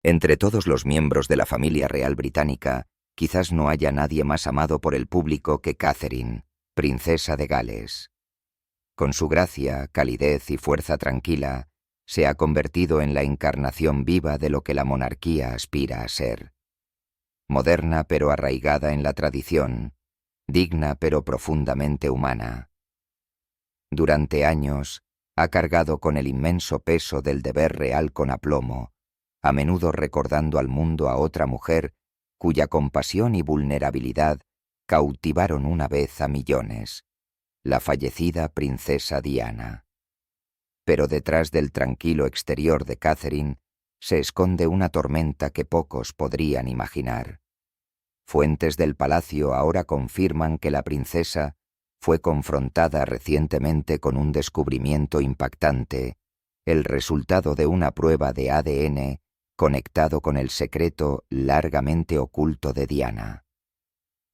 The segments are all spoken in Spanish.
Entre todos los miembros de la familia real británica, quizás no haya nadie más amado por el público que Catherine, princesa de Gales. Con su gracia, calidez y fuerza tranquila, se ha convertido en la encarnación viva de lo que la monarquía aspira a ser. Moderna pero arraigada en la tradición, digna pero profundamente humana. Durante años, ha cargado con el inmenso peso del deber real con aplomo, a menudo recordando al mundo a otra mujer cuya compasión y vulnerabilidad cautivaron una vez a millones, la fallecida princesa Diana. Pero detrás del tranquilo exterior de Catherine se esconde una tormenta que pocos podrían imaginar. Fuentes del palacio ahora confirman que la princesa fue confrontada recientemente con un descubrimiento impactante, el resultado de una prueba de ADN conectado con el secreto largamente oculto de Diana.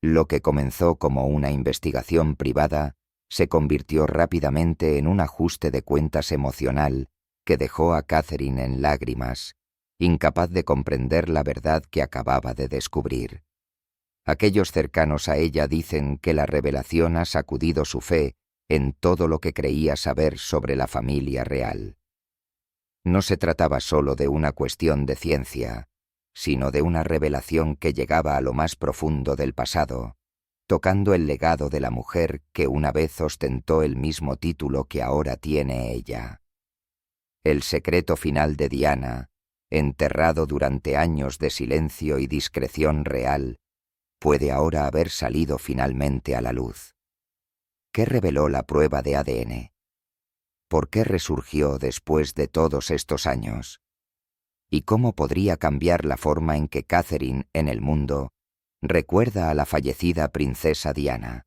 Lo que comenzó como una investigación privada se convirtió rápidamente en un ajuste de cuentas emocional que dejó a Catherine en lágrimas, incapaz de comprender la verdad que acababa de descubrir. Aquellos cercanos a ella dicen que la revelación ha sacudido su fe en todo lo que creía saber sobre la familia real. No se trataba solo de una cuestión de ciencia, sino de una revelación que llegaba a lo más profundo del pasado, tocando el legado de la mujer que una vez ostentó el mismo título que ahora tiene ella. El secreto final de Diana, enterrado durante años de silencio y discreción real, puede ahora haber salido finalmente a la luz. ¿Qué reveló la prueba de ADN? ¿Por qué resurgió después de todos estos años? ¿Y cómo podría cambiar la forma en que Catherine, en el mundo, recuerda a la fallecida princesa Diana?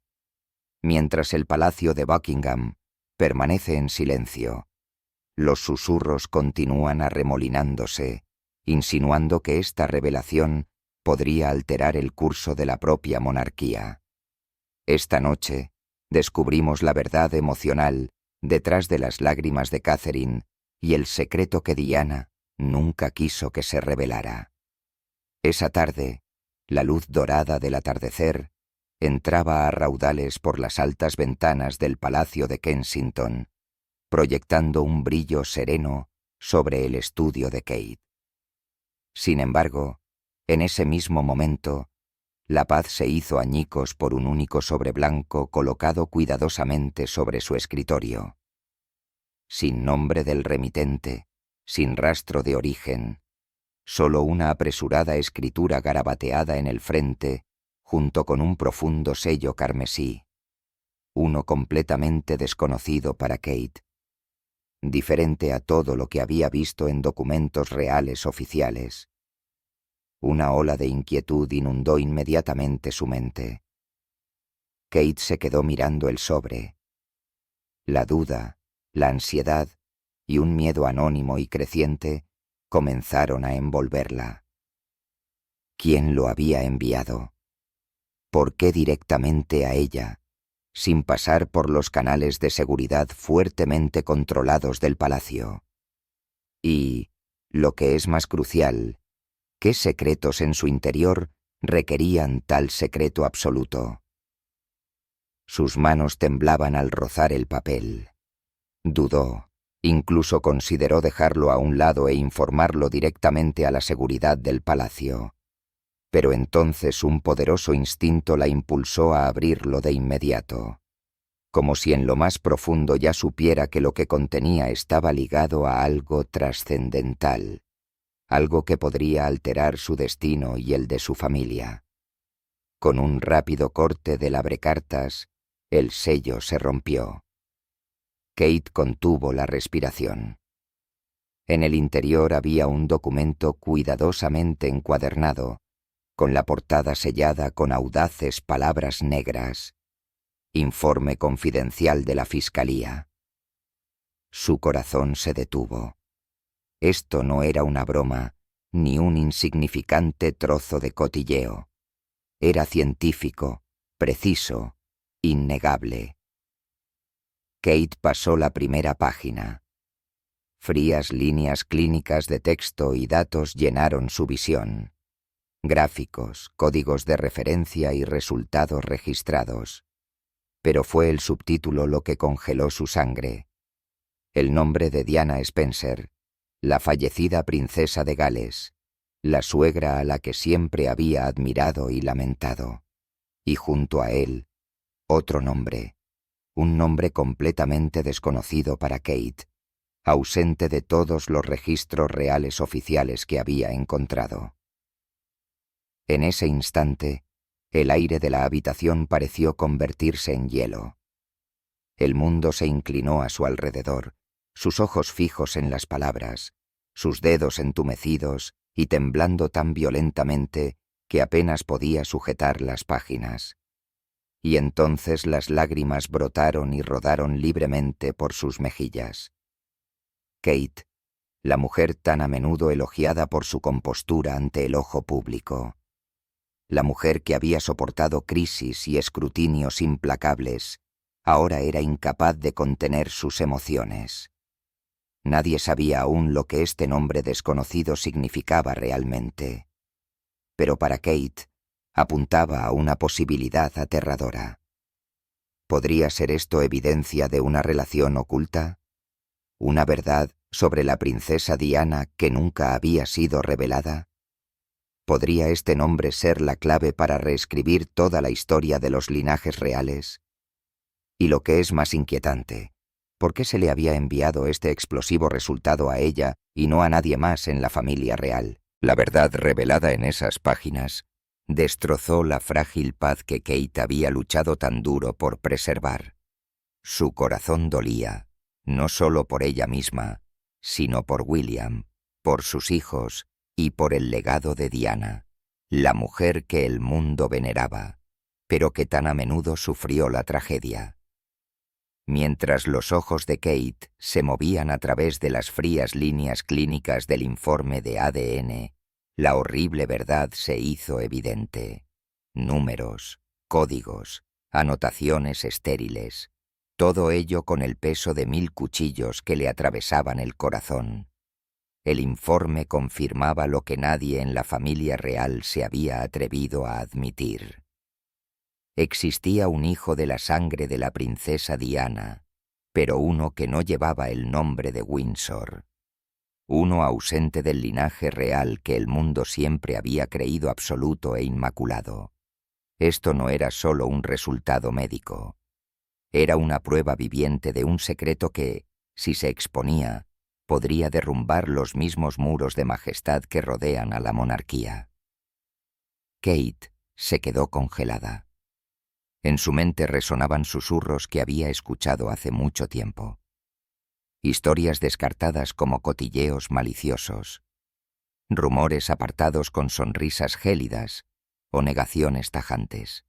Mientras el palacio de Buckingham permanece en silencio, los susurros continúan arremolinándose, insinuando que esta revelación podría alterar el curso de la propia monarquía. Esta noche descubrimos la verdad emocional detrás de las lágrimas de Catherine y el secreto que Diana nunca quiso que se revelara. Esa tarde, la luz dorada del atardecer entraba a raudales por las altas ventanas del Palacio de Kensington, proyectando un brillo sereno sobre el estudio de Kate. Sin embargo, en ese mismo momento, la paz se hizo añicos por un único sobre blanco colocado cuidadosamente sobre su escritorio. Sin nombre del remitente, sin rastro de origen, solo una apresurada escritura garabateada en el frente, junto con un profundo sello carmesí, uno completamente desconocido para Kate, diferente a todo lo que había visto en documentos reales oficiales. Una ola de inquietud inundó inmediatamente su mente. Kate se quedó mirando el sobre. La duda, la ansiedad y un miedo anónimo y creciente comenzaron a envolverla. ¿Quién lo había enviado? ¿Por qué directamente a ella, sin pasar por los canales de seguridad fuertemente controlados del palacio? Y, lo que es más crucial, ¿qué secretos en su interior requerían tal secreto absoluto? Sus manos temblaban al rozar el papel. Dudó, incluso consideró dejarlo a un lado e informarlo directamente a la seguridad del palacio. Pero entonces un poderoso instinto la impulsó a abrirlo de inmediato, como si en lo más profundo ya supiera que lo que contenía estaba ligado a algo trascendental, algo que podría alterar su destino y el de su familia. Con un rápido corte del abrecartas, el sello se rompió. Kate contuvo la respiración. En el interior había un documento cuidadosamente encuadernado, con la portada sellada con audaces palabras negras. Informe confidencial de la Fiscalía. Su corazón se detuvo. Esto no era una broma, ni un insignificante trozo de cotilleo. Era científico, preciso, innegable. Kate pasó la primera página. Frías líneas clínicas de texto y datos llenaron su visión. Gráficos, códigos de referencia y resultados registrados. Pero fue el subtítulo lo que congeló su sangre. El nombre de Diana Spencer, la fallecida princesa de Gales, la suegra a la que siempre había admirado y lamentado. Y junto a él, otro nombre, un nombre completamente desconocido para Kate, ausente de todos los registros reales oficiales que había encontrado. En ese instante, el aire de la habitación pareció convertirse en hielo. El mundo se inclinó a su alrededor, sus ojos fijos en las palabras, sus dedos entumecidos y temblando tan violentamente que apenas podía sujetar las páginas. Y entonces las lágrimas brotaron y rodaron libremente por sus mejillas. Kate, la mujer tan a menudo elogiada por su compostura ante el ojo público, la mujer que había soportado crisis y escrutinios implacables, ahora era incapaz de contener sus emociones. Nadie sabía aún lo que este nombre desconocido significaba realmente. Pero para Kate, apuntaba a una posibilidad aterradora. ¿Podría ser esto evidencia de una relación oculta? ¿Una verdad sobre la princesa Diana que nunca había sido revelada? ¿Podría este nombre ser la clave para reescribir toda la historia de los linajes reales? Y lo que es más inquietante, ¿por qué se le había enviado este explosivo resultado a ella y no a nadie más en la familia real? La verdad revelada en esas páginas destrozó la frágil paz que Kate había luchado tan duro por preservar. Su corazón dolía, no solo por ella misma, sino por William, por sus hijos y por el legado de Diana, la mujer que el mundo veneraba, pero que tan a menudo sufrió la tragedia. Mientras los ojos de Kate se movían a través de las frías líneas clínicas del informe de ADN, la horrible verdad se hizo evidente. Números, códigos, anotaciones estériles, todo ello con el peso de 1000 cuchillos que le atravesaban el corazón. El informe confirmaba lo que nadie en la familia real se había atrevido a admitir. Existía un hijo de la sangre de la princesa Diana, pero uno que no llevaba el nombre de Windsor. Uno ausente del linaje real que el mundo siempre había creído absoluto e inmaculado. Esto no era solo un resultado médico. Era una prueba viviente de un secreto que, si se exponía, podría derrumbar los mismos muros de majestad que rodean a la monarquía. Kate se quedó congelada. En su mente resonaban susurros que había escuchado hace mucho tiempo. Historias descartadas como cotilleos maliciosos, rumores apartados con sonrisas gélidas o negaciones tajantes.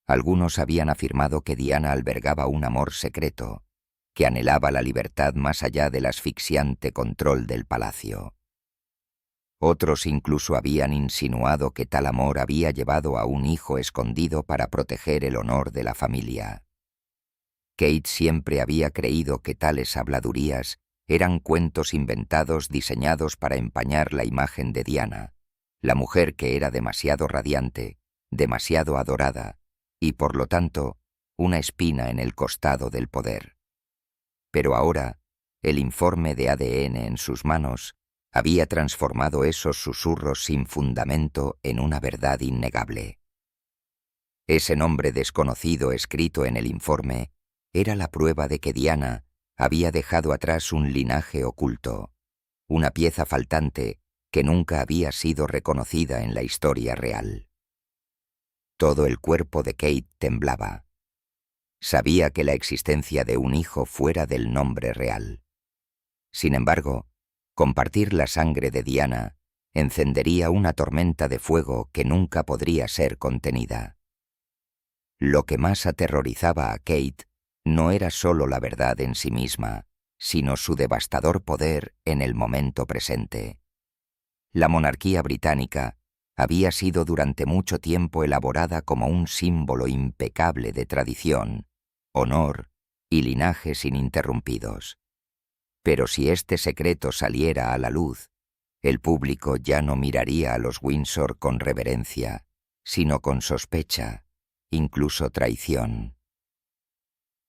Algunos habían afirmado que Diana albergaba un amor secreto, que anhelaba la libertad más allá del asfixiante control del palacio. Otros incluso habían insinuado que tal amor había llevado a un hijo escondido para proteger el honor de la familia. Kate siempre había creído que tales habladurías eran cuentos inventados diseñados para empañar la imagen de Diana, la mujer que era demasiado radiante, demasiado adorada, y por lo tanto, una espina en el costado del poder. Pero ahora, el informe de ADN en sus manos había transformado esos susurros sin fundamento en una verdad innegable. Ese nombre desconocido escrito en el informe era la prueba de que Diana había dejado atrás un linaje oculto, una pieza faltante que nunca había sido reconocida en la historia real. Todo el cuerpo de Kate temblaba. Sabía que la existencia de un hijo fuera del nombre real. Sin embargo, compartir la sangre de Diana encendería una tormenta de fuego que nunca podría ser contenida. Lo que más aterrorizaba a Kate no era solo la verdad en sí misma, sino su devastador poder en el momento presente. La monarquía británica había sido durante mucho tiempo elaborada como un símbolo impecable de tradición, honor y linajes ininterrumpidos. Pero si este secreto saliera a la luz, el público ya no miraría a los Windsor con reverencia, sino con sospecha, incluso traición.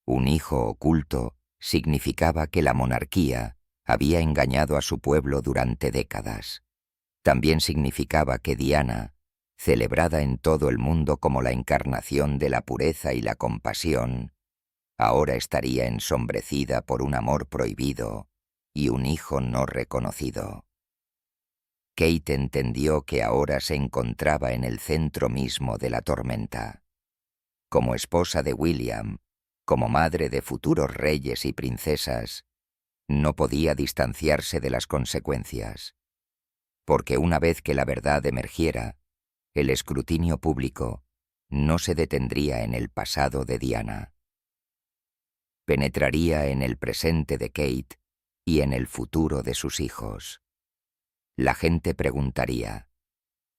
Un hijo oculto significaba que la monarquía había engañado a su pueblo durante décadas. También significaba que Diana, celebrada en todo el mundo como la encarnación de la pureza y la compasión, ahora estaría ensombrecida por un amor prohibido y un hijo no reconocido. Kate entendió que ahora se encontraba en el centro mismo de la tormenta. Como esposa de William, como madre de futuros reyes y princesas, no podía distanciarse de las consecuencias, porque una vez que la verdad emergiera, el escrutinio público no se detendría en el pasado de Diana. Penetraría en el presente de Kate y en el futuro de sus hijos. La gente preguntaría,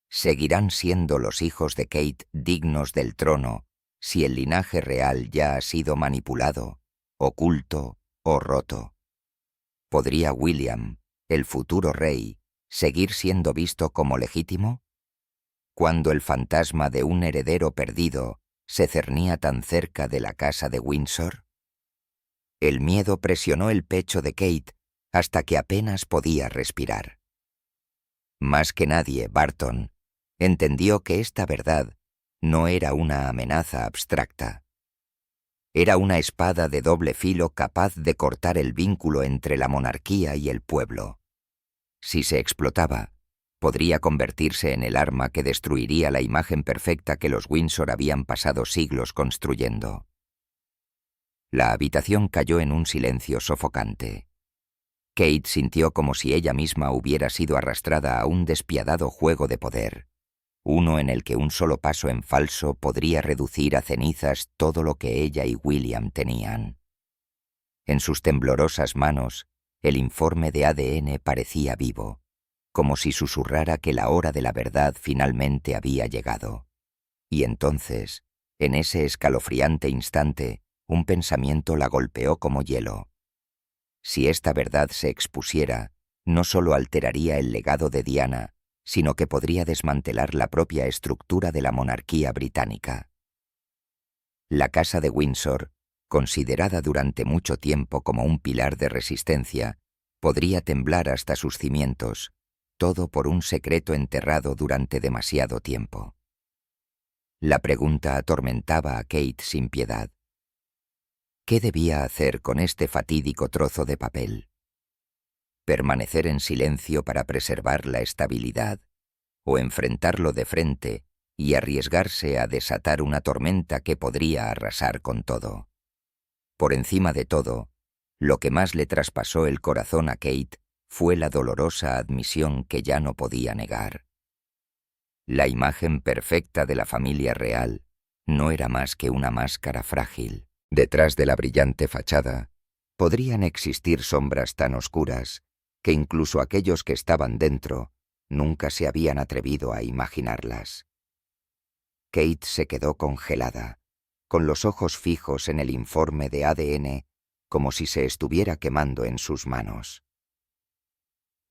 ¿seguirán siendo los hijos de Kate dignos del trono si el linaje real ya ha sido manipulado, oculto o roto? ¿Podría William, el futuro rey, seguir siendo visto como legítimo? Cuando el fantasma de un heredero perdido se cernía tan cerca de la casa de Windsor. El miedo presionó el pecho de Kate hasta que apenas podía respirar. Más que nadie, Barton entendió que esta verdad no era una amenaza abstracta. Era una espada de doble filo capaz de cortar el vínculo entre la monarquía y el pueblo. Si se explotaba, podría convertirse en el arma que destruiría la imagen perfecta que los Windsor habían pasado siglos construyendo. La habitación cayó en un silencio sofocante. Kate sintió como si ella misma hubiera sido arrastrada a un despiadado juego de poder, uno en el que un solo paso en falso podría reducir a cenizas todo lo que ella y William tenían. En sus temblorosas manos, el informe de ADN parecía vivo, como si susurrara que la hora de la verdad finalmente había llegado. Y entonces, en ese escalofriante instante, un pensamiento la golpeó como hielo. Si esta verdad se expusiera, no solo alteraría el legado de Diana, sino que podría desmantelar la propia estructura de la monarquía británica. La casa de Windsor, considerada durante mucho tiempo como un pilar de resistencia, podría temblar hasta sus cimientos, todo por un secreto enterrado durante demasiado tiempo. La pregunta atormentaba a Kate sin piedad. ¿Qué debía hacer con este fatídico trozo de papel? ¿Permanecer en silencio para preservar la estabilidad, o enfrentarlo de frente y arriesgarse a desatar una tormenta que podría arrasar con todo? Por encima de todo, lo que más le traspasó el corazón a Kate fue la dolorosa admisión que ya no podía negar. La imagen perfecta de la familia real no era más que una máscara frágil. Detrás de la brillante fachada podrían existir sombras tan oscuras que incluso aquellos que estaban dentro nunca se habían atrevido a imaginarlas. Kate se quedó congelada, con los ojos fijos en el informe de ADN, como si se estuviera quemando en sus manos.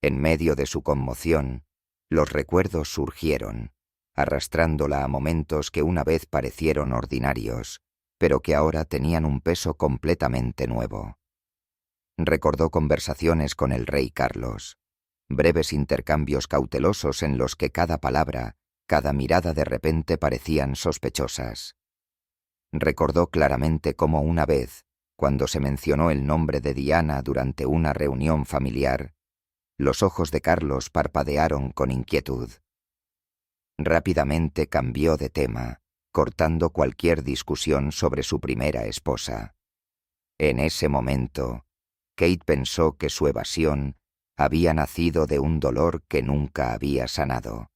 En medio de su conmoción, los recuerdos surgieron, arrastrándola a momentos que una vez parecieron ordinarios, pero que ahora tenían un peso completamente nuevo. Recordó conversaciones con el rey Carlos, breves intercambios cautelosos en los que cada palabra, cada mirada de repente parecían sospechosas. Recordó claramente cómo una vez, cuando se mencionó el nombre de Diana durante una reunión familiar, los ojos de Carlos parpadearon con inquietud. Rápidamente cambió de tema, cortando cualquier discusión sobre su primera esposa. En ese momento, Kate pensó que su evasión había nacido de un dolor que nunca había sanado.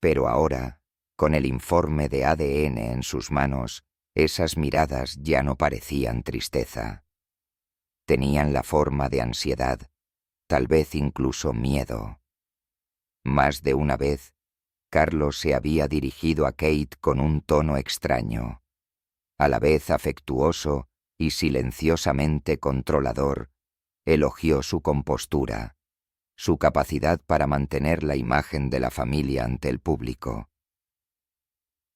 Pero ahora, con el informe de ADN en sus manos, esas miradas ya no parecían tristeza. Tenían la forma de ansiedad, tal vez incluso miedo. Más de una vez, Carlos se había dirigido a Kate con un tono extraño, a la vez afectuoso y silenciosamente controlador, elogió su compostura, su capacidad para mantener la imagen de la familia ante el público.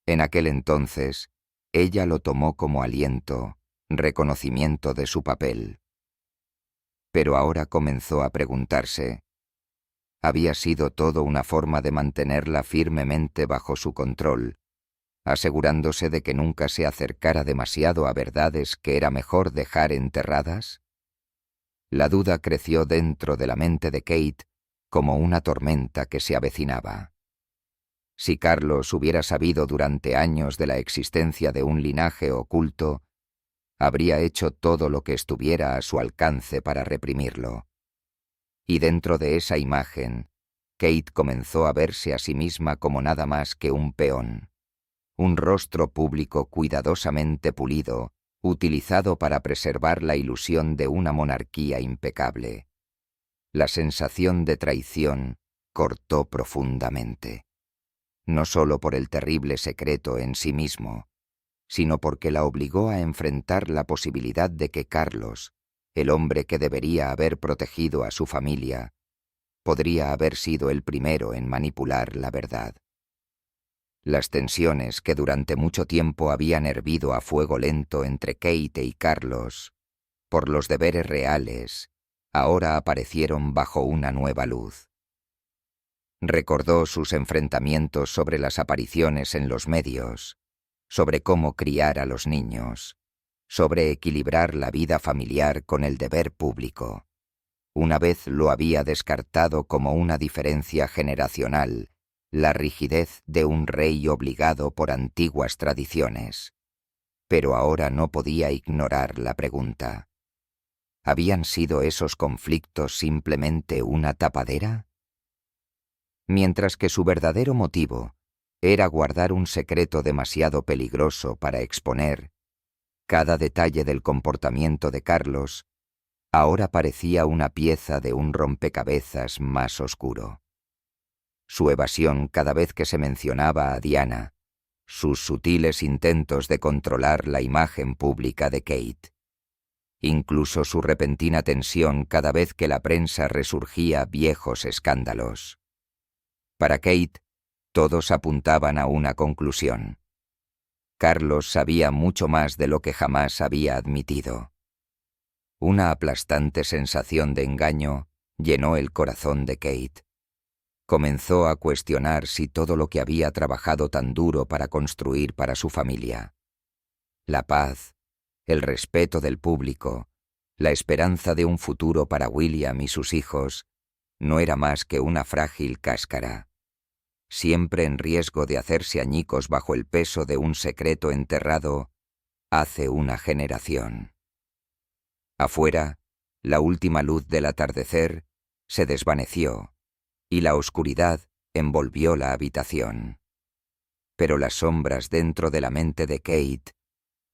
En aquel entonces, ella lo tomó como aliento, reconocimiento de su papel. Pero ahora comenzó a preguntarse, ¿había sido todo una forma de mantenerla firmemente bajo su control, asegurándose de que nunca se acercara demasiado a verdades que era mejor dejar enterradas? La duda creció dentro de la mente de Kate como una tormenta que se avecinaba. Si Carlos hubiera sabido durante años de la existencia de un linaje oculto, habría hecho todo lo que estuviera a su alcance para reprimirlo. Y dentro de esa imagen, Kate comenzó a verse a sí misma como nada más que un peón, un rostro público cuidadosamente pulido, utilizado para preservar la ilusión de una monarquía impecable. La sensación de traición cortó profundamente, no solo por el terrible secreto en sí mismo, sino porque la obligó a enfrentar la posibilidad de que Carlos, el hombre que debería haber protegido a su familia, podría haber sido el primero en manipular la verdad. Las tensiones que durante mucho tiempo habían hervido a fuego lento entre Kate y Carlos, por los deberes reales, ahora aparecieron bajo una nueva luz. Recordó sus enfrentamientos sobre las apariciones en los medios, sobre cómo criar a los niños, sobre equilibrar la vida familiar con el deber público. Una vez lo había descartado como una diferencia generacional, la rigidez de un rey obligado por antiguas tradiciones. Pero ahora no podía ignorar la pregunta. ¿Habían sido esos conflictos simplemente una tapadera? Mientras que su verdadero motivo era guardar un secreto demasiado peligroso para exponer cada detalle del comportamiento de Carlos, ahora parecía una pieza de un rompecabezas más oscuro. Su evasión cada vez que se mencionaba a Diana, sus sutiles intentos de controlar la imagen pública de Kate, incluso su repentina tensión cada vez que la prensa resurgía viejos escándalos. Para Kate, todos apuntaban a una conclusión. Carlos sabía mucho más de lo que jamás había admitido. Una aplastante sensación de engaño llenó el corazón de Kate. Comenzó a cuestionar si todo lo que había trabajado tan duro para construir para su familia, la paz, el respeto del público, la esperanza de un futuro para William y sus hijos, no era más que una frágil cáscara, siempre en riesgo de hacerse añicos bajo el peso de un secreto enterrado hace una generación. Afuera, la última luz del atardecer se desvaneció y la oscuridad envolvió la habitación. Pero las sombras dentro de la mente de Kate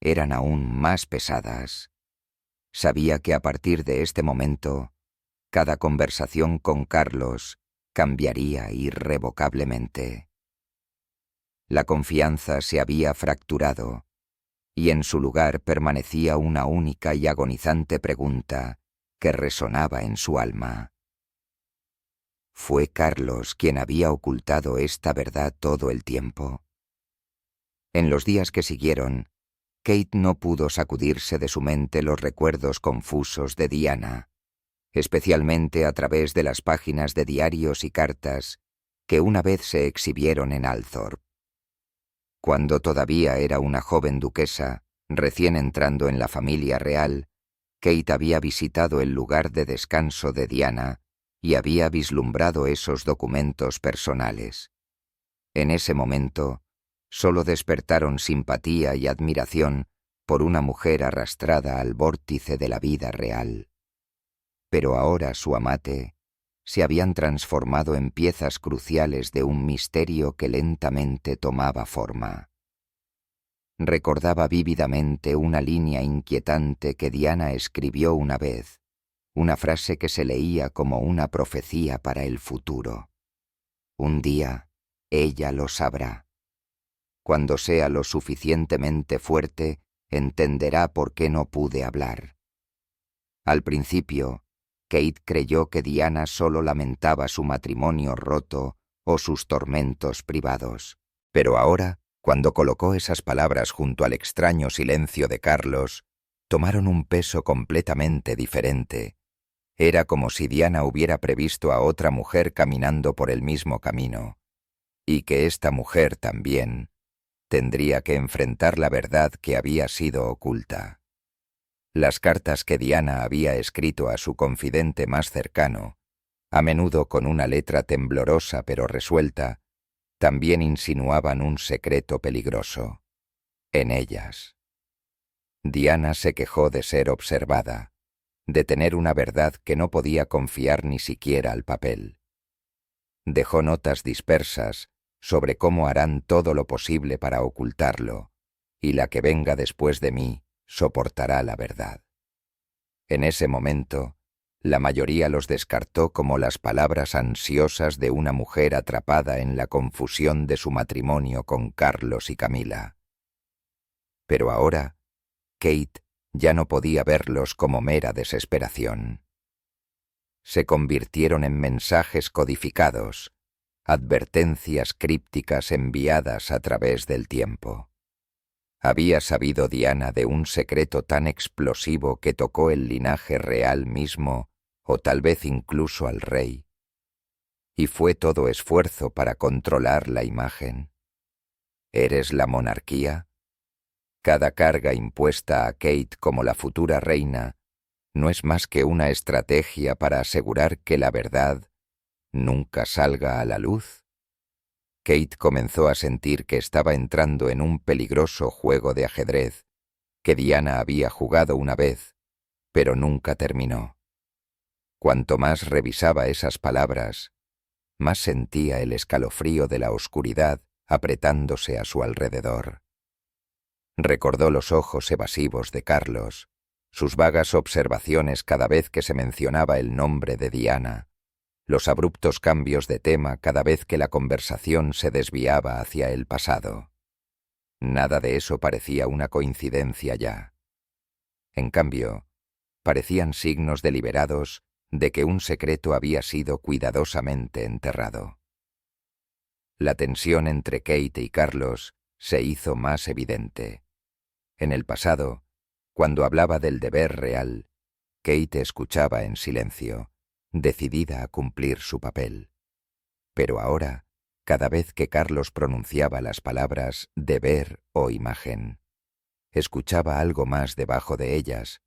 eran aún más pesadas. Sabía que a partir de este momento, cada conversación con Carlos cambiaría irrevocablemente. La confianza se había fracturado, y en su lugar permanecía una única y agonizante pregunta que resonaba en su alma. ¿Fue Carlos quien había ocultado esta verdad todo el tiempo? En los días que siguieron, Kate no pudo sacudirse de su mente los recuerdos confusos de Diana, especialmente a través de las páginas de diarios y cartas que una vez se exhibieron en Althorp. Cuando todavía era una joven duquesa, recién entrando en la familia real, Kate había visitado el lugar de descanso de Diana y había vislumbrado esos documentos personales. En ese momento, solo despertaron simpatía y admiración por una mujer arrastrada al vórtice de la vida real. Pero ahora su amate se habían transformado en piezas cruciales de un misterio que lentamente tomaba forma. Recordaba vívidamente una línea inquietante que Diana escribió una vez, una frase que se leía como una profecía para el futuro. Un día, ella lo sabrá. Cuando sea lo suficientemente fuerte, entenderá por qué no pude hablar. Al principio, Kate creyó que Diana solo lamentaba su matrimonio roto o sus tormentos privados. Pero ahora, cuando colocó esas palabras junto al extraño silencio de Carlos, tomaron un peso completamente diferente. Era como si Diana hubiera previsto a otra mujer caminando por el mismo camino, y que esta mujer también tendría que enfrentar la verdad que había sido oculta. Las cartas que Diana había escrito a su confidente más cercano, a menudo con una letra temblorosa pero resuelta, también insinuaban un secreto peligroso. En ellas. Diana se quejó de ser observada, de tener una verdad que no podía confiar ni siquiera al papel. Dejó notas dispersas sobre cómo harán todo lo posible para ocultarlo, y la que venga después de mí soportará la verdad. En ese momento, la mayoría los descartó como las palabras ansiosas de una mujer atrapada en la confusión de su matrimonio con Carlos y Camila. Pero ahora, Kate ya no podía verlos como mera desesperación. Se convirtieron en mensajes codificados, advertencias crípticas enviadas a través del tiempo. ¿Había sabido Diana de un secreto tan explosivo que tocó el linaje real mismo, o tal vez incluso al rey? ¿Y fue todo esfuerzo para controlar la imagen? ¿Eres la monarquía? Cada carga impuesta a Kate como la futura reina no es más que una estrategia para asegurar que la verdad nunca salga a la luz. Kate comenzó a sentir que estaba entrando en un peligroso juego de ajedrez que Diana había jugado una vez, pero nunca terminó. Cuanto más revisaba esas palabras, más sentía el escalofrío de la oscuridad apretándose a su alrededor. Recordó los ojos evasivos de Carlos, sus vagas observaciones cada vez que se mencionaba el nombre de Diana, los abruptos cambios de tema cada vez que la conversación se desviaba hacia el pasado. Nada de eso parecía una coincidencia ya. En cambio, parecían signos deliberados de que un secreto había sido cuidadosamente enterrado. La tensión entre Kate y Carlos se hizo más evidente. En el pasado, cuando hablaba del deber real, Kate escuchaba en silencio, decidida a cumplir su papel. Pero ahora, cada vez que Carlos pronunciaba las palabras deber o imagen, escuchaba algo más debajo de ellas,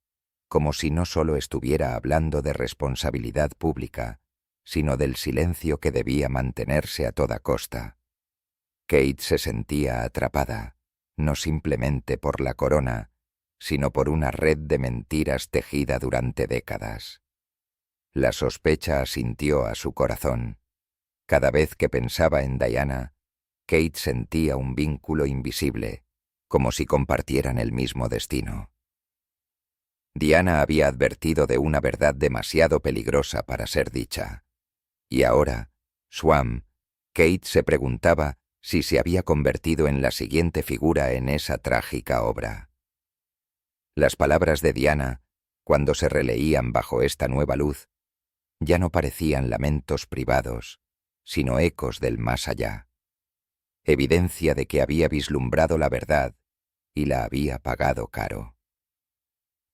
como si no solo estuviera hablando de responsabilidad pública, sino del silencio que debía mantenerse a toda costa. Kate se sentía atrapada, no simplemente por la corona, sino por una red de mentiras tejida durante décadas. La sospecha asintió a su corazón. Cada vez que pensaba en Diana, Kate sentía un vínculo invisible, como si compartieran el mismo destino. Diana había advertido de una verdad demasiado peligrosa para ser dicha. Y ahora, Swam, Kate se preguntaba si se había convertido en la siguiente figura en esa trágica obra. Las palabras de Diana, cuando se releían bajo esta nueva luz, ya no parecían lamentos privados, sino ecos del más allá. Evidencia de que había vislumbrado la verdad y la había pagado caro.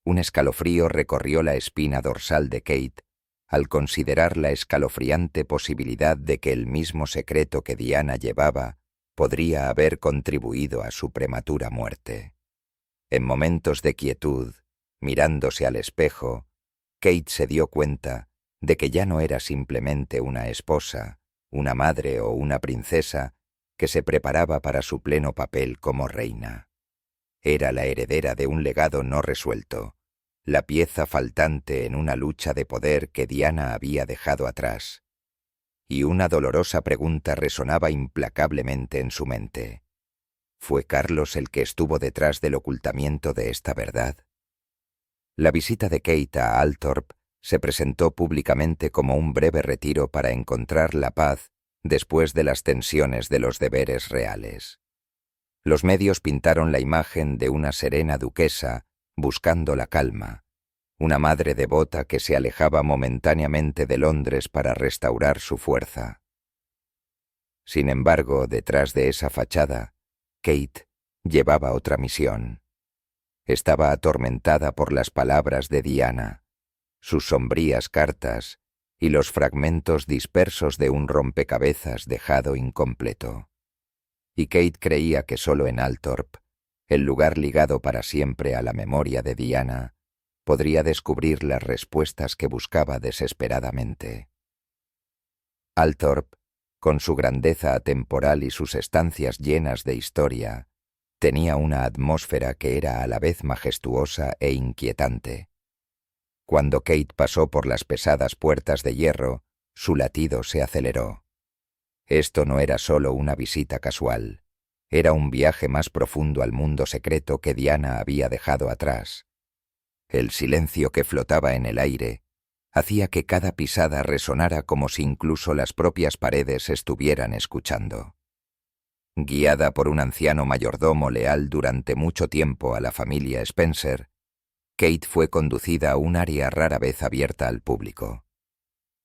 Un escalofrío recorrió la espina dorsal de Kate al considerar la escalofriante posibilidad de que el mismo secreto que Diana llevaba podría haber contribuido a su prematura muerte. En momentos de quietud, mirándose al espejo, Kate se dio cuenta de que ya no era simplemente una esposa, una madre o una princesa que se preparaba para su pleno papel como reina. Era la heredera de un legado no resuelto, la pieza faltante en una lucha de poder que Diana había dejado atrás. Y una dolorosa pregunta resonaba implacablemente en su mente. ¿Fue Carlos el que estuvo detrás del ocultamiento de esta verdad? La visita de Kate a Althorp se presentó públicamente como un breve retiro para encontrar la paz después de las tensiones de los deberes reales. Los medios pintaron la imagen de una serena duquesa buscando la calma, una madre devota que se alejaba momentáneamente de Londres para restaurar su fuerza. Sin embargo, detrás de esa fachada, Kate llevaba otra misión. Estaba atormentada por las palabras de Diana, sus sombrías cartas y los fragmentos dispersos de un rompecabezas dejado incompleto. Y Kate creía que solo en Althorp, el lugar ligado para siempre a la memoria de Diana, podría descubrir las respuestas que buscaba desesperadamente. Althorp, con su grandeza atemporal y sus estancias llenas de historia, tenía una atmósfera que era a la vez majestuosa e inquietante. Cuando Kate pasó por las pesadas puertas de hierro, su latido se aceleró. Esto no era solo una visita casual, era un viaje más profundo al mundo secreto que Diana había dejado atrás. El silencio que flotaba en el aire hacía que cada pisada resonara como si incluso las propias paredes estuvieran escuchando. Guiada por un anciano mayordomo leal durante mucho tiempo a la familia Spencer, Kate fue conducida a un área rara vez abierta al público.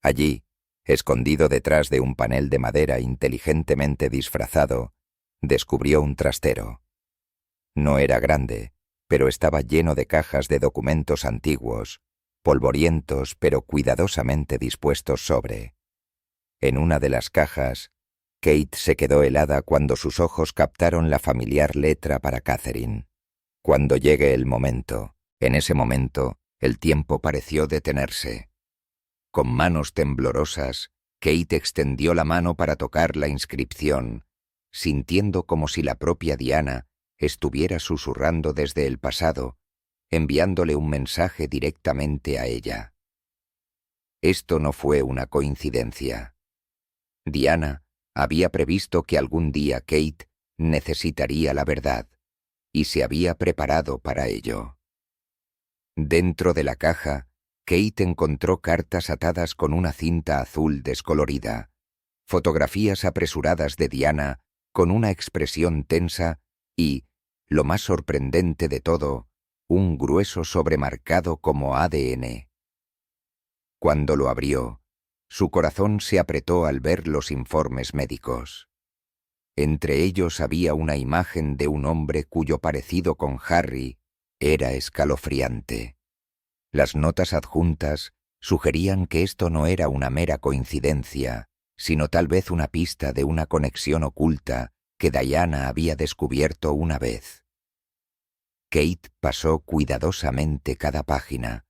Allí, escondido detrás de un panel de madera inteligentemente disfrazado, descubrió un trastero. No era grande, pero estaba lleno de cajas de documentos antiguos, polvorientos pero cuidadosamente dispuestos sobre. En una de las cajas, Kate se quedó helada cuando sus ojos captaron la familiar letra para Catherine. Cuando llegue el momento, en ese momento, el tiempo pareció detenerse. Con manos temblorosas, Kate extendió la mano para tocar la inscripción, sintiendo como si la propia Diana estuviera susurrando desde el pasado, enviándole un mensaje directamente a ella. Esto no fue una coincidencia. Diana había previsto que algún día Kate necesitaría la verdad, y se había preparado para ello. Dentro de la caja, Kate encontró cartas atadas con una cinta azul descolorida, fotografías apresuradas de Diana con una expresión tensa y, lo más sorprendente de todo, un grueso sobremarcado como ADN. Cuando lo abrió, su corazón se apretó al ver los informes médicos. Entre ellos había una imagen de un hombre cuyo parecido con Harry era escalofriante. Las notas adjuntas sugerían que esto no era una mera coincidencia, sino tal vez una pista de una conexión oculta que Diana había descubierto una vez. Kate pasó cuidadosamente cada página,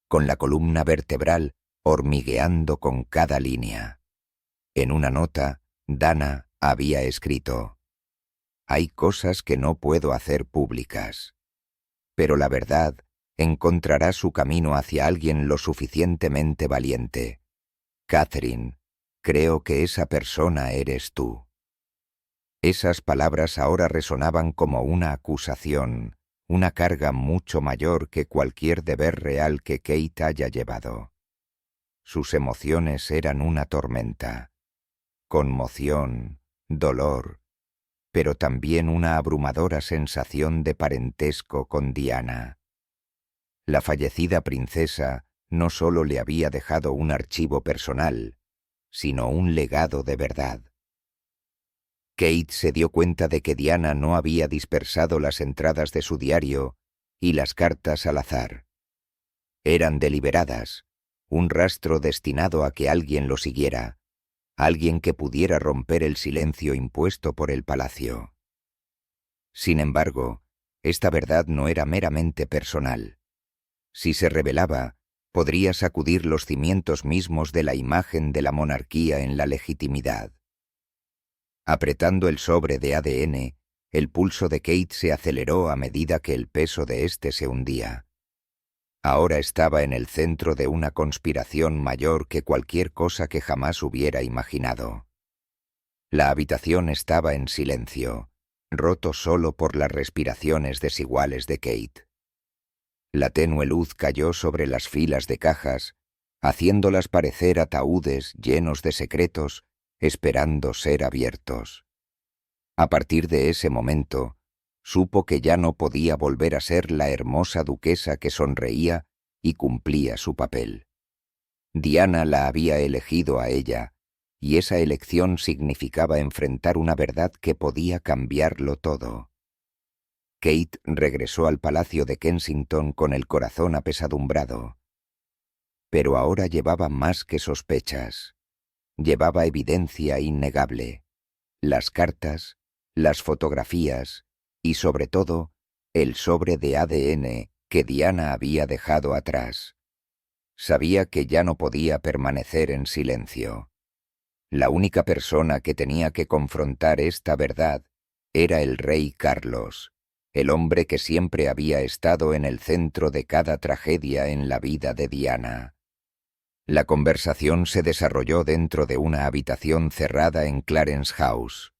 con la columna vertebral hormigueando con cada línea. En una nota, Dana había escrito: «Hay cosas que no puedo hacer públicas, pero la verdad encontrará su camino hacia alguien lo suficientemente valiente. Catherine, creo que esa persona eres tú». Esas palabras ahora resonaban como una acusación, una carga mucho mayor que cualquier deber real que Kate haya llevado. Sus emociones eran una tormenta, conmoción, dolor, pero también una abrumadora sensación de parentesco con Diana. La fallecida princesa no solo le había dejado un archivo personal, sino un legado de verdad. Kate se dio cuenta de que Diana no había dispersado las entradas de su diario y las cartas al azar. Eran deliberadas, un rastro destinado a que alguien lo siguiera, alguien que pudiera romper el silencio impuesto por el palacio. Sin embargo, esta verdad no era meramente personal. Si se revelaba, podría sacudir los cimientos mismos de la imagen de la monarquía en la legitimidad. Apretando el sobre de ADN, el pulso de Kate se aceleró a medida que el peso de éste se hundía. Ahora estaba en el centro de una conspiración mayor que cualquier cosa que jamás hubiera imaginado. La habitación estaba en silencio, roto solo por las respiraciones desiguales de Kate. La tenue luz cayó sobre las filas de cajas, haciéndolas parecer ataúdes llenos de secretos, esperando ser abiertos. A partir de ese momento, supo que ya no podía volver a ser la hermosa duquesa que sonreía y cumplía su papel. Diana la había elegido a ella, y esa elección significaba enfrentar una verdad que podía cambiarlo todo. Kate regresó al palacio de Kensington con el corazón apesadumbrado. Pero ahora llevaba más que sospechas. Llevaba evidencia innegable. Las cartas, las fotografías y, sobre todo, el sobre de ADN que Diana había dejado atrás. Sabía que ya no podía permanecer en silencio. La única persona que tenía que confrontar esta verdad era el rey Carlos, el hombre que siempre había estado en el centro de cada tragedia en la vida de Diana. La conversación se desarrolló dentro de una habitación cerrada en Clarence House.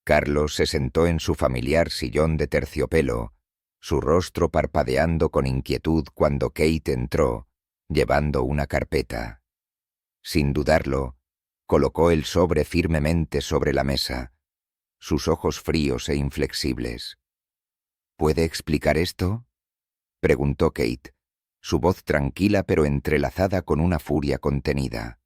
Carlos se sentó en su familiar sillón de terciopelo, su rostro parpadeando con inquietud cuando Kate entró, llevando una carpeta. Sin dudarlo, colocó el sobre firmemente sobre la mesa, sus ojos fríos e inflexibles. ¿Puede explicar esto?, preguntó Kate, su voz tranquila pero entrelazada con una furia contenida.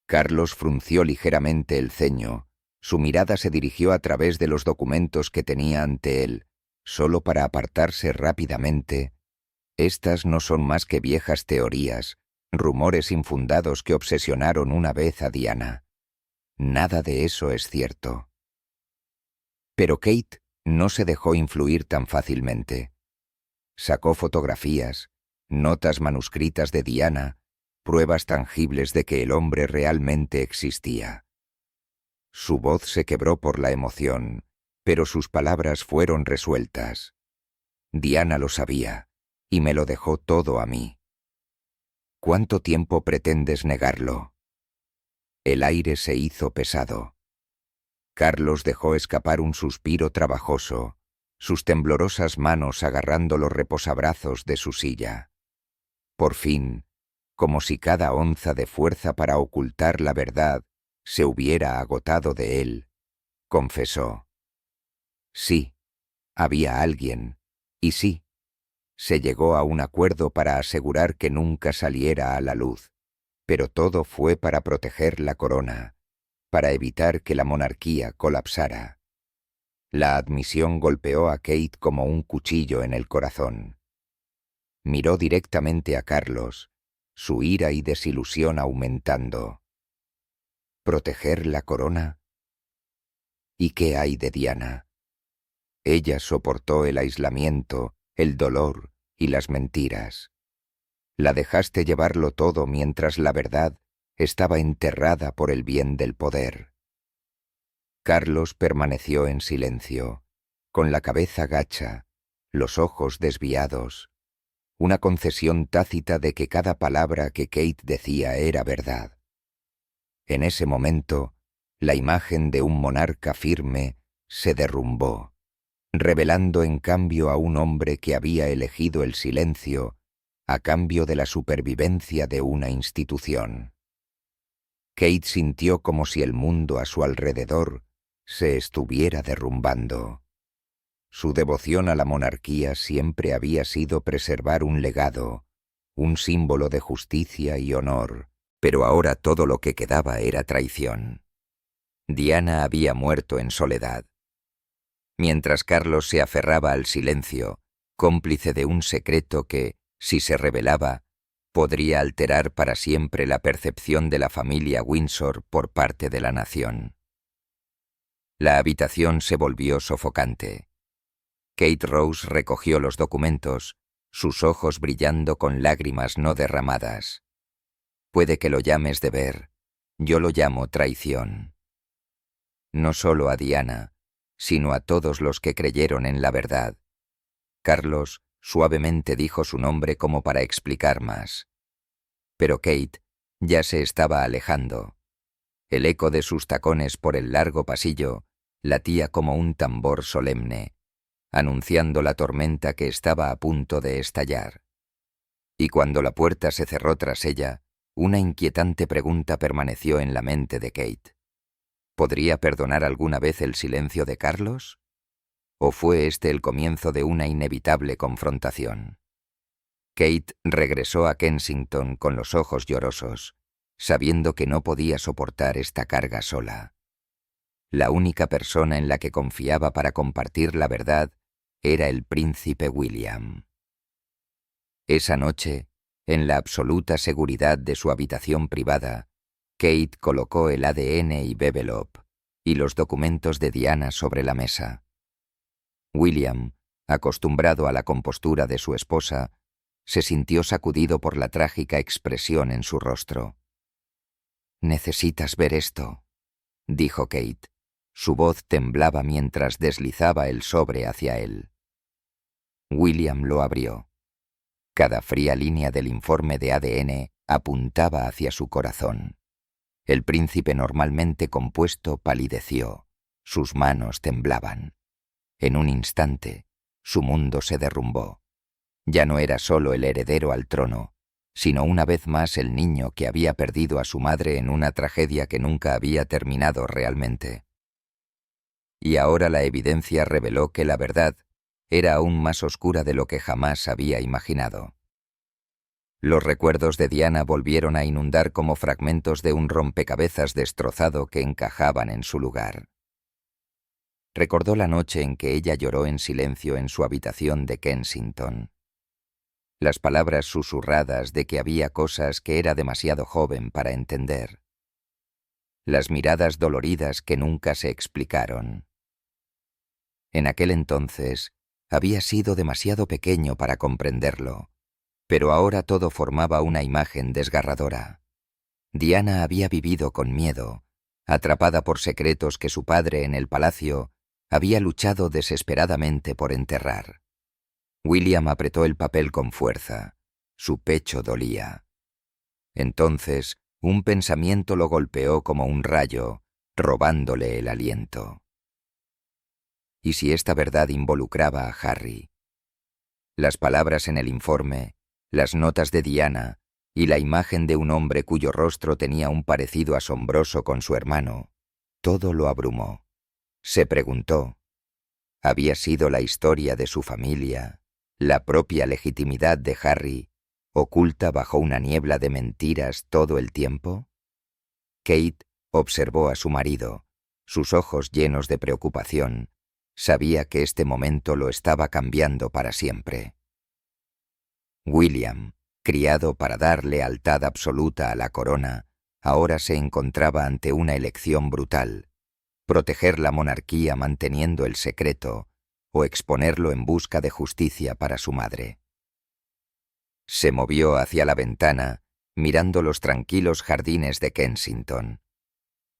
Carlos frunció ligeramente el ceño, su mirada se dirigió a través de los documentos que tenía ante él, solo para apartarse rápidamente. Estas no son más que viejas teorías, rumores infundados que obsesionaron una vez a Diana. Nada de eso es cierto. Pero Kate no se dejó influir tan fácilmente. Sacó fotografías, notas manuscritas de Diana, pruebas tangibles de que el hombre realmente existía. Su voz se quebró por la emoción, pero sus palabras fueron resueltas. Diana lo sabía, y me lo dejó todo a mí. ¿Cuánto tiempo pretendes negarlo? El aire se hizo pesado. Carlos dejó escapar un suspiro trabajoso, sus temblorosas manos agarrando los reposabrazos de su silla. Por fin, como si cada onza de fuerza para ocultar la verdad se hubiera agotado de él, confesó. Sí, había alguien, y sí, se llegó a un acuerdo para asegurar que nunca saliera a la luz, pero todo fue para proteger la corona, para evitar que la monarquía colapsara. La admisión golpeó a Kate como un cuchillo en el corazón. Miró directamente a Carlos, su ira y desilusión aumentando. ¿Proteger la corona? ¿Y qué hay de Diana? Ella soportó el aislamiento, el dolor y las mentiras. La dejaste llevarlo todo mientras la verdad estaba enterrada por el bien del poder. Carlos permaneció en silencio, con la cabeza gacha, los ojos desviados, una concesión tácita de que cada palabra que Kate decía era verdad. En ese momento, la imagen de un monarca firme se derrumbó, revelando en cambio a un hombre que había elegido el silencio a cambio de la supervivencia de una institución. Kate sintió como si el mundo a su alrededor se estuviera derrumbando. Su devoción a la monarquía siempre había sido preservar un legado, un símbolo de justicia y honor, pero ahora todo lo que quedaba era traición. Diana había muerto en soledad. Mientras Carlos se aferraba al silencio, cómplice de un secreto que, si se revelaba, podría alterar para siempre la percepción de la familia Windsor por parte de la nación. La habitación se volvió sofocante. Kate Rose recogió los documentos, sus ojos brillando con lágrimas no derramadas. Puede que lo llames deber, yo lo llamo traición. No solo a Diana, sino a todos los que creyeron en la verdad. Carlos suavemente dijo su nombre como para explicar más. Pero Kate ya se estaba alejando. El eco de sus tacones por el largo pasillo latía como un tambor solemne, anunciando la tormenta que estaba a punto de estallar. Y cuando la puerta se cerró tras ella, una inquietante pregunta permaneció en la mente de Kate. ¿Podría perdonar alguna vez el silencio de Carlos? ¿O fue este el comienzo de una inevitable confrontación? Kate regresó a Kensington con los ojos llorosos, sabiendo que no podía soportar esta carga sola. La única persona en la que confiaba para compartir la verdad era el príncipe William. Esa noche, en la absoluta seguridad de su habitación privada, Kate colocó el ADN y Bevelop y los documentos de Diana sobre la mesa. William, acostumbrado a la compostura de su esposa, se sintió sacudido por la trágica expresión en su rostro. «Necesitas ver esto», dijo Kate. Su voz temblaba mientras deslizaba el sobre hacia él. William lo abrió. Cada fría línea del informe de ADN apuntaba hacia su corazón. El príncipe normalmente compuesto palideció. Sus manos temblaban. En un instante, su mundo se derrumbó. Ya no era solo el heredero al trono, sino una vez más el niño que había perdido a su madre en una tragedia que nunca había terminado realmente. Y ahora la evidencia reveló que la verdad era aún más oscura de lo que jamás había imaginado. Los recuerdos de Diana volvieron a inundar como fragmentos de un rompecabezas destrozado que encajaban en su lugar. Recordó la noche en que ella lloró en silencio en su habitación de Kensington. Las palabras susurradas de que había cosas que era demasiado joven para entender. Las miradas doloridas que nunca se explicaron. En aquel entonces, había sido demasiado pequeño para comprenderlo, pero ahora todo formaba una imagen desgarradora. Diana había vivido con miedo, atrapada por secretos que su padre en el palacio había luchado desesperadamente por enterrar. William apretó el papel con fuerza. Su pecho dolía. Entonces, un pensamiento lo golpeó como un rayo, robándole el aliento. ¿Y si esta verdad involucraba a Harry? Las palabras en el informe, las notas de Diana y la imagen de un hombre cuyo rostro tenía un parecido asombroso con su hermano, todo lo abrumó. Se preguntó, ¿había sido la historia de su familia, la propia legitimidad de Harry, oculta bajo una niebla de mentiras todo el tiempo? Kate observó a su marido, sus ojos llenos de preocupación. Sabía que este momento lo estaba cambiando para siempre. William, criado para dar lealtad absoluta a la corona, ahora se encontraba ante una elección brutal: proteger la monarquía manteniendo el secreto o exponerlo en busca de justicia para su madre. Se movió hacia la ventana, mirando los tranquilos jardines de Kensington.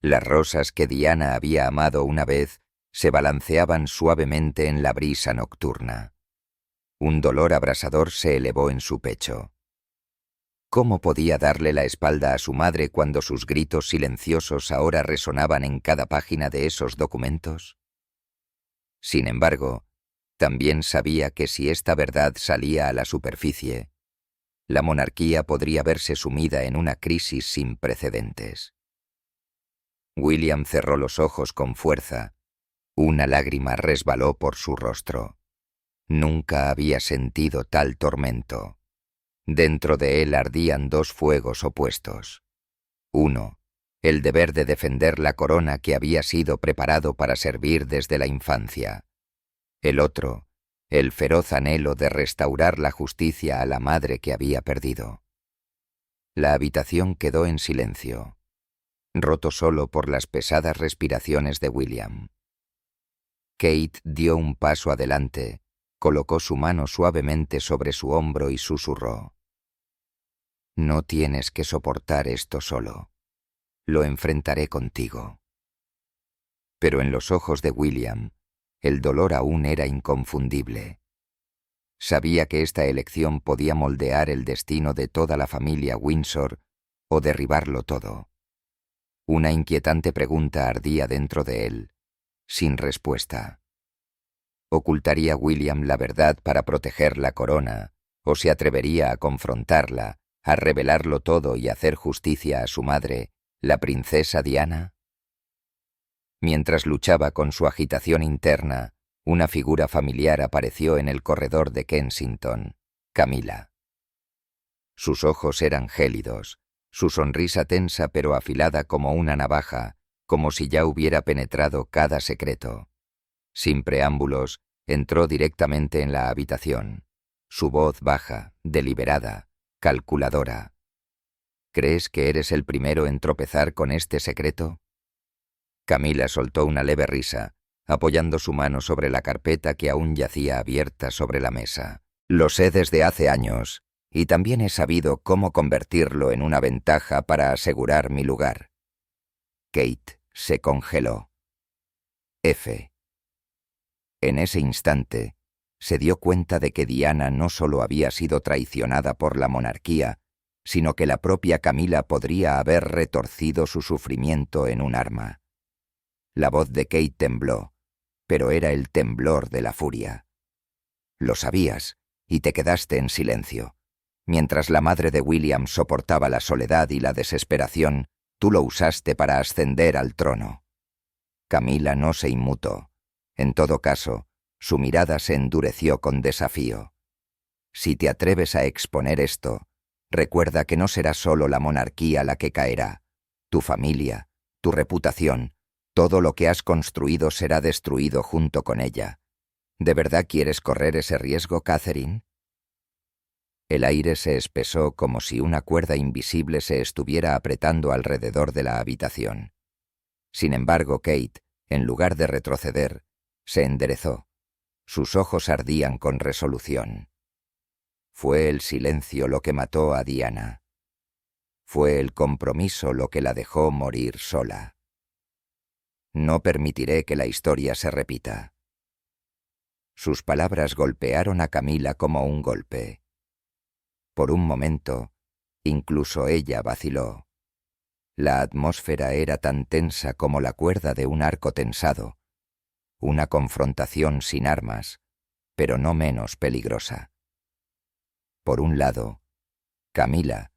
Las rosas que Diana había amado una vez se balanceaban suavemente en la brisa nocturna. Un dolor abrasador se elevó en su pecho. ¿Cómo podía darle la espalda a su madre cuando sus gritos silenciosos ahora resonaban en cada página de esos documentos? Sin embargo, también sabía que si esta verdad salía a la superficie, la monarquía podría verse sumida en una crisis sin precedentes. William cerró los ojos con fuerza. Una lágrima resbaló por su rostro. Nunca había sentido tal tormento. Dentro de él ardían dos fuegos opuestos. Uno, el deber de defender la corona que había sido preparado para servir desde la infancia. El otro, el feroz anhelo de restaurar la justicia a la madre que había perdido. La habitación quedó en silencio, roto solo por las pesadas respiraciones de William. Kate dio un paso adelante, colocó su mano suavemente sobre su hombro y susurró: «No tienes que soportar esto solo. Lo enfrentaré contigo». Pero en los ojos de William, el dolor aún era inconfundible. Sabía que esta elección podía moldear el destino de toda la familia Windsor o derribarlo todo. Una inquietante pregunta ardía dentro de él, sin respuesta. ¿Ocultaría William la verdad para proteger la corona, o se atrevería a confrontarla, a revelarlo todo y hacer justicia a su madre, la princesa Diana? Mientras luchaba con su agitación interna, una figura familiar apareció en el corredor de Kensington: Camila. Sus ojos eran gélidos, su sonrisa tensa pero afilada como una navaja, como si ya hubiera penetrado cada secreto. Sin preámbulos, entró directamente en la habitación. Su voz baja, deliberada, calculadora. ¿Crees que eres el primero en tropezar con este secreto? Camila soltó una leve risa, apoyando su mano sobre la carpeta que aún yacía abierta sobre la mesa. Lo sé desde hace años, y también he sabido cómo convertirlo en una ventaja para asegurar mi lugar. Kate se congeló. F. En ese instante, se dio cuenta de que Diana no solo había sido traicionada por la monarquía, sino que la propia Camila podría haber retorcido su sufrimiento en un arma. La voz de Kate tembló, pero era el temblor de la furia. Lo sabías, y te quedaste en silencio. Mientras la madre de William soportaba la soledad y la desesperación, tú lo usaste para ascender al trono. Camila no se inmutó. En todo caso, su mirada se endureció con desafío. Si te atreves a exponer esto, recuerda que no será solo la monarquía la que caerá. Tu familia, tu reputación, todo lo que has construido será destruido junto con ella. ¿De verdad quieres correr ese riesgo, Catherine? El aire se espesó como si una cuerda invisible se estuviera apretando alrededor de la habitación. Sin embargo, Kate, en lugar de retroceder, se enderezó. Sus ojos ardían con resolución. Fue el silencio lo que mató a Diana. Fue el compromiso lo que la dejó morir sola. No permitiré que la historia se repita. Sus palabras golpearon a Camila como un golpe. Por un momento, incluso ella vaciló. La atmósfera era tan tensa como la cuerda de un arco tensado. Una confrontación sin armas, pero no menos peligrosa. Por un lado, Camila,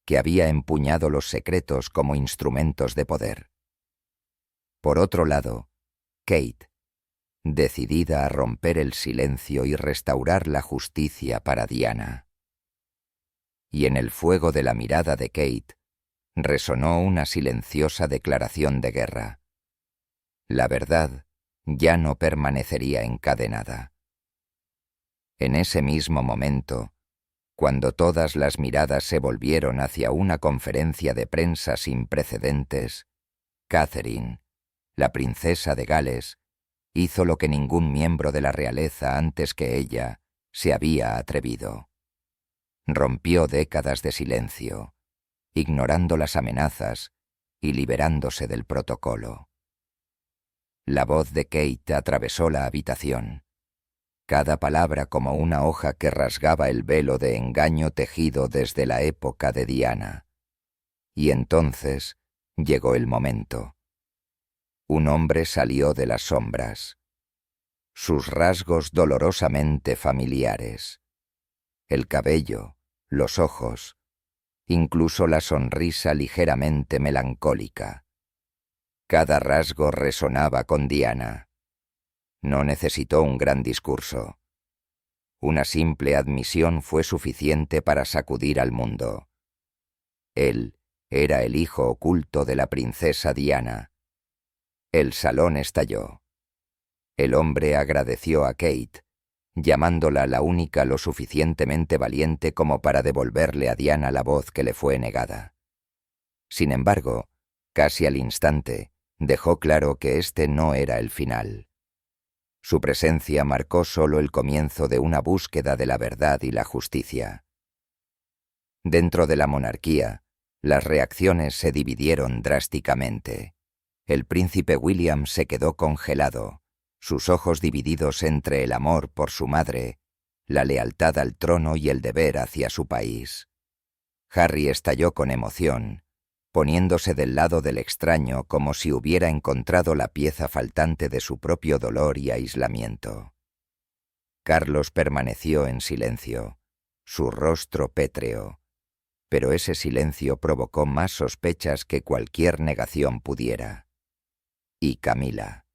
que había empuñado los secretos como instrumentos de poder. Por otro lado, Kate, decidida a romper el silencio y restaurar la justicia para Diana. Y en el fuego de la mirada de Kate resonó una silenciosa declaración de guerra. La verdad ya no permanecería encadenada. En ese mismo momento, cuando todas las miradas se volvieron hacia una conferencia de prensa sin precedentes, Catherine, la princesa de Gales, hizo lo que ningún miembro de la realeza antes que ella se había atrevido. Rompió décadas de silencio, ignorando las amenazas y liberándose del protocolo. La voz de Kate atravesó la habitación, cada palabra como una hoja que rasgaba el velo de engaño tejido desde la época de Diana. Y entonces llegó el momento. Un hombre salió de las sombras. Sus rasgos dolorosamente familiares. El cabello, los ojos, incluso la sonrisa ligeramente melancólica. Cada rasgo resonaba con Diana. No necesitó un gran discurso. Una simple admisión fue suficiente para sacudir al mundo. Él era el hijo oculto de la princesa Diana. El salón estalló. El hombre agradeció a Kate, llamándola la única lo suficientemente valiente como para devolverle a Diana la voz que le fue negada. Sin embargo, casi al instante, dejó claro que este no era el final. Su presencia marcó solo el comienzo de una búsqueda de la verdad y la justicia. Dentro de la monarquía, las reacciones se dividieron drásticamente. El príncipe William se quedó congelado, sus ojos divididos entre el amor por su madre, la lealtad al trono y el deber hacia su país. Harry estalló con emoción, poniéndose del lado del extraño como si hubiera encontrado la pieza faltante de su propio dolor y aislamiento. Carlos permaneció en silencio, su rostro pétreo, pero ese silencio provocó más sospechas que cualquier negación pudiera. Y Camila.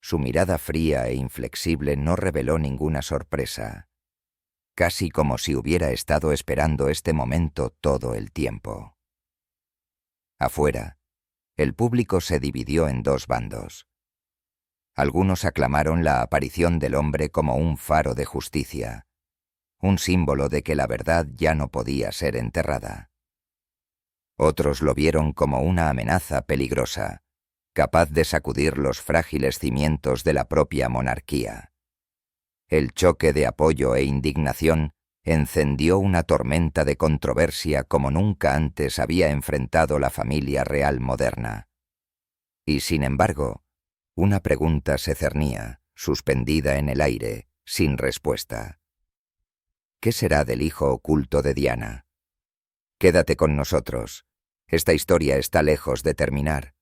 Su mirada fría e inflexible no reveló ninguna sorpresa. casi como si hubiera estado esperando este momento todo el tiempo. Afuera, el público se dividió en dos bandos. Algunos aclamaron la aparición del hombre como un faro de justicia, un símbolo de que la verdad ya no podía ser enterrada. Otros lo vieron como una amenaza peligrosa, capaz de sacudir los frágiles cimientos de la propia monarquía. El choque de apoyo e indignación encendió una tormenta de controversia como nunca antes había enfrentado la familia real moderna. Y sin embargo, una pregunta se cernía, suspendida en el aire, sin respuesta. ¿Qué será del hijo oculto de Diana? Quédate con nosotros. Esta historia está lejos de terminar.